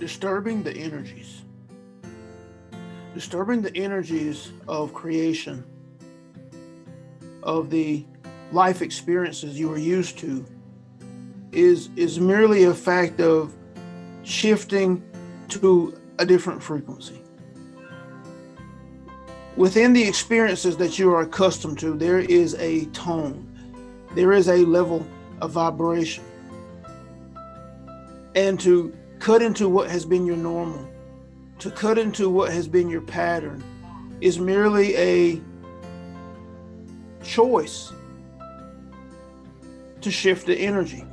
Disturbing the energies. Disturbing the energies of creation, of the life experiences you are used to, is merely a fact of shifting to a different frequency. Within the experiences that you are accustomed to, there is a tone, there is a level of vibration. And to cut into what has been your normal, to cut into what has been your pattern, is merely a choice to shift the energy.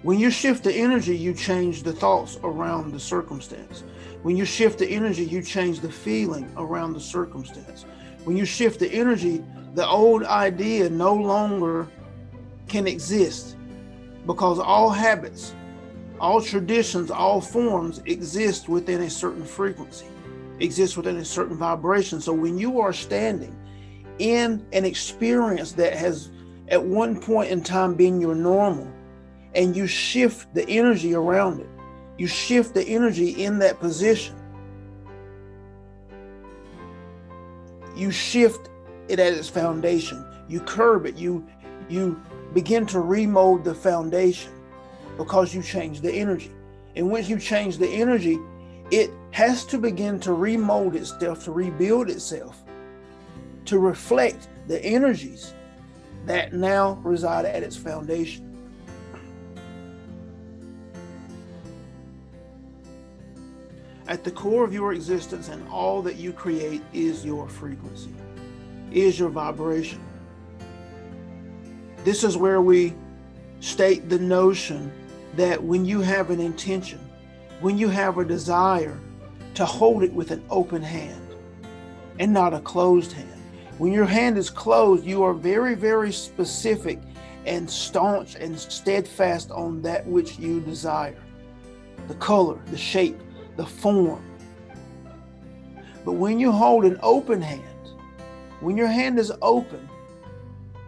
When you shift the energy, you change the thoughts around the circumstance. When you shift the energy, you change the feeling around the circumstance. When you shift the energy, the old idea no longer can exist, because all habits, all traditions, all forms exist within a certain frequency, exist within a certain vibration. So when you are standing in an experience that has at one point in time been your normal, and you shift the energy around it, you shift the energy in that position, you shift it at its foundation, you curb it, you begin to remold the foundation, because you change the energy. And once you change the energy, it has to begin to remold itself, to rebuild itself, to reflect the energies that now reside at its foundation. At the core of your existence and all that you create is your frequency, is your vibration. This is where we state the notion that when you have an intention, when you have a desire, to hold it with an open hand and not a closed hand. When your hand is closed, you are very, very specific and staunch and steadfast on that which you desire. The color, the shape, the form. But when you hold an open hand, when your hand is open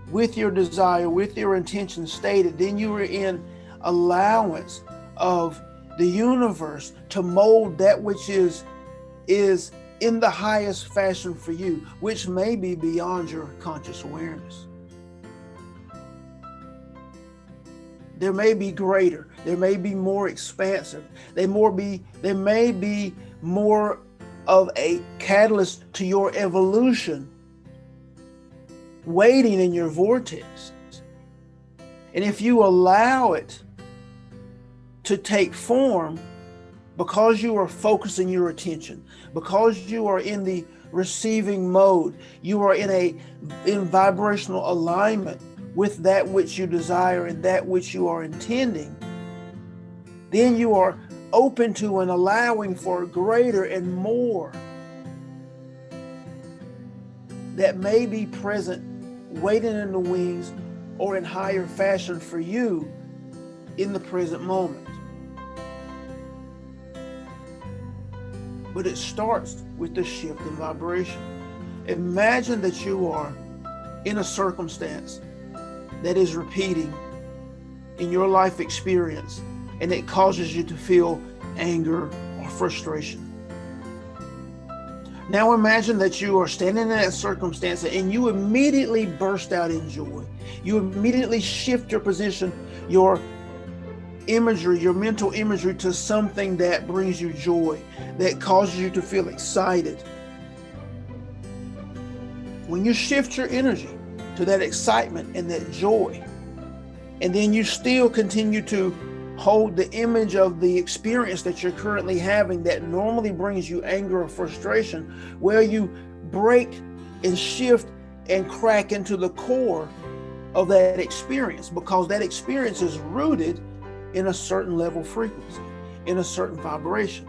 with your desire, with your intention stated, then you are in allowance of the universe to mold that which is in the highest fashion for you, which may be beyond your conscious awareness. There may be greater, there may be more expansive, there may be more of a catalyst to your evolution waiting in your vortex. And if you allow it to take form, because you are focusing your attention, because you are in the receiving mode, you are in vibrational alignment with that which you desire and that which you are intending, then you are open to and allowing for greater and more that may be present, waiting in the wings or in higher fashion for you in the present moment. But it starts with the shift in vibration. Imagine that you are in a circumstance that is repeating in your life experience, and it causes you to feel anger or frustration. Now imagine that you are standing in that circumstance and you immediately burst out in joy. You immediately shift your position, your imagery, your mental imagery, to something that brings you joy, that causes you to feel excited. When you shift your energy to that excitement and that joy, and then you still continue to hold the image of the experience that you're currently having that normally brings you anger or frustration, where you break and shift and crack into the core of that experience, because that experience is rooted in a certain level frequency, in a certain vibration.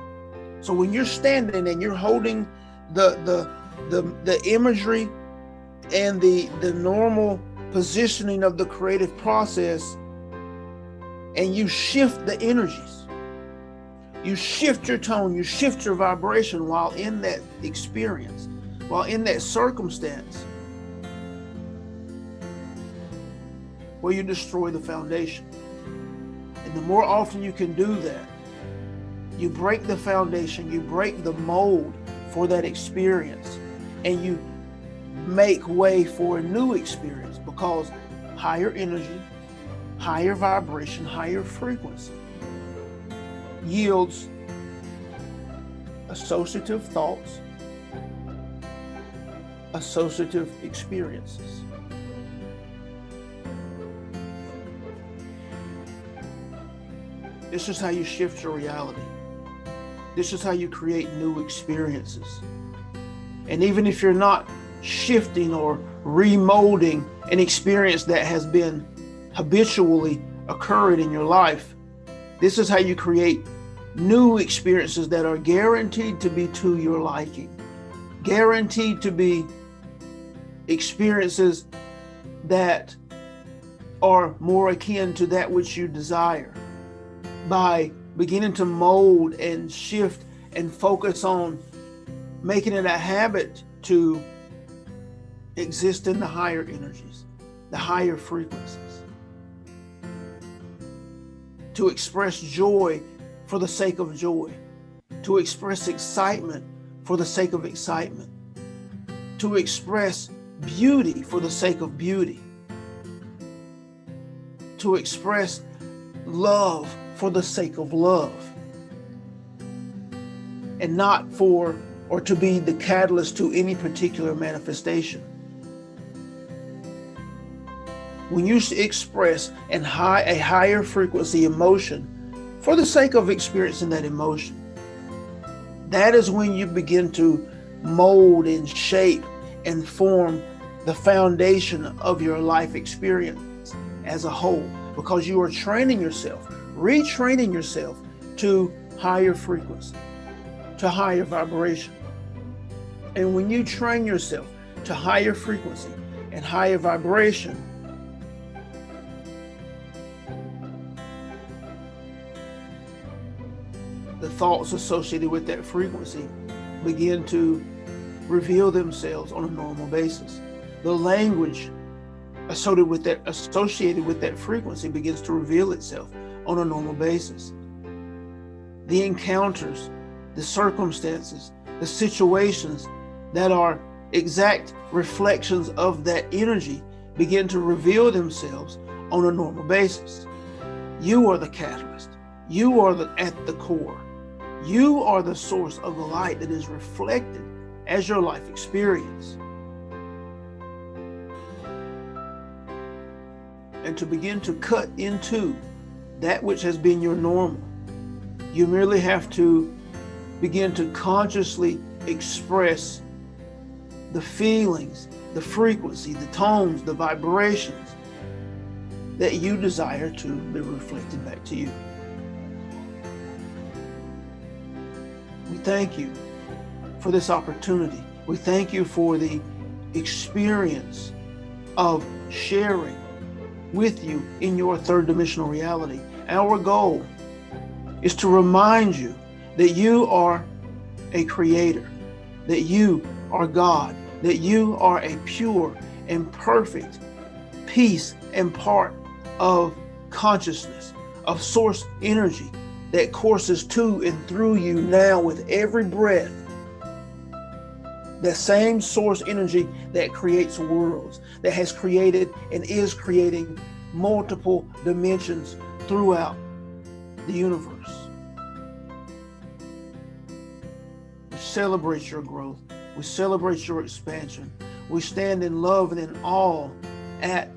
So when you're standing and you're holding the imagery and the normal positioning of the creative process, and you shift the energies, you shift your tone, you shift your vibration while in that experience, while in that circumstance, where you destroy the foundation. And the more often you can do that, You break the foundation, you break the mold for that experience, and you make way for a new experience, because higher energy, higher vibration, higher frequency yields associative thoughts, associative experiences. This is how you shift your reality. This is how you create new experiences. And even if you're not shifting or remolding an experience that has been habitually occurring in your life, this is how you create new experiences that are guaranteed to be to your liking, guaranteed to be experiences that are more akin to that which you desire, by beginning to mold and shift and focus on making it a habit to exist in the higher energies, the higher frequencies, to express joy for the sake of joy, to express excitement for the sake of excitement, to express beauty for the sake of beauty, to express love for the sake of love, and not for or to be the catalyst to any particular manifestation. When you express a higher frequency emotion for the sake of experiencing that emotion, that is when you begin to mold and shape and form the foundation of your life experience as a whole, because you are training yourself, retraining yourself to higher frequency, to higher vibration. And when you train yourself to higher frequency and higher vibration, the thoughts associated with that frequency begin to reveal themselves on a normal basis. The language associated with that frequency begins to reveal itself on a normal basis. The encounters, the circumstances, the situations that are exact reflections of that energy begin to reveal themselves on a normal basis. You are the catalyst. You are at the core. You are the source of the light that is reflected as your life experience. And to begin to cut into that which has been your normal, you merely have to begin to consciously express the feelings, the frequency, the tones, the vibrations that you desire to be reflected back to you. We thank you for this opportunity. We thank you for the experience of sharing with you in your third dimensional reality. Our goal is to remind you that you are a creator, that you are God, that you are a pure and perfect piece and part of consciousness, of source energy that courses to and through you now with every breath. The same source energy that creates worlds, that has created and is creating multiple dimensions throughout the universe. We celebrate your growth. We celebrate your expansion. We stand in love and in awe at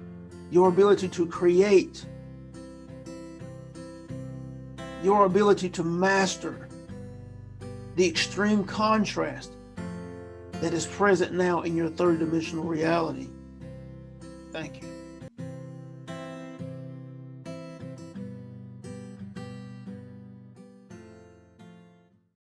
your ability to create, your ability to master the extreme contrast that is present now in your third dimensional reality. Thank you.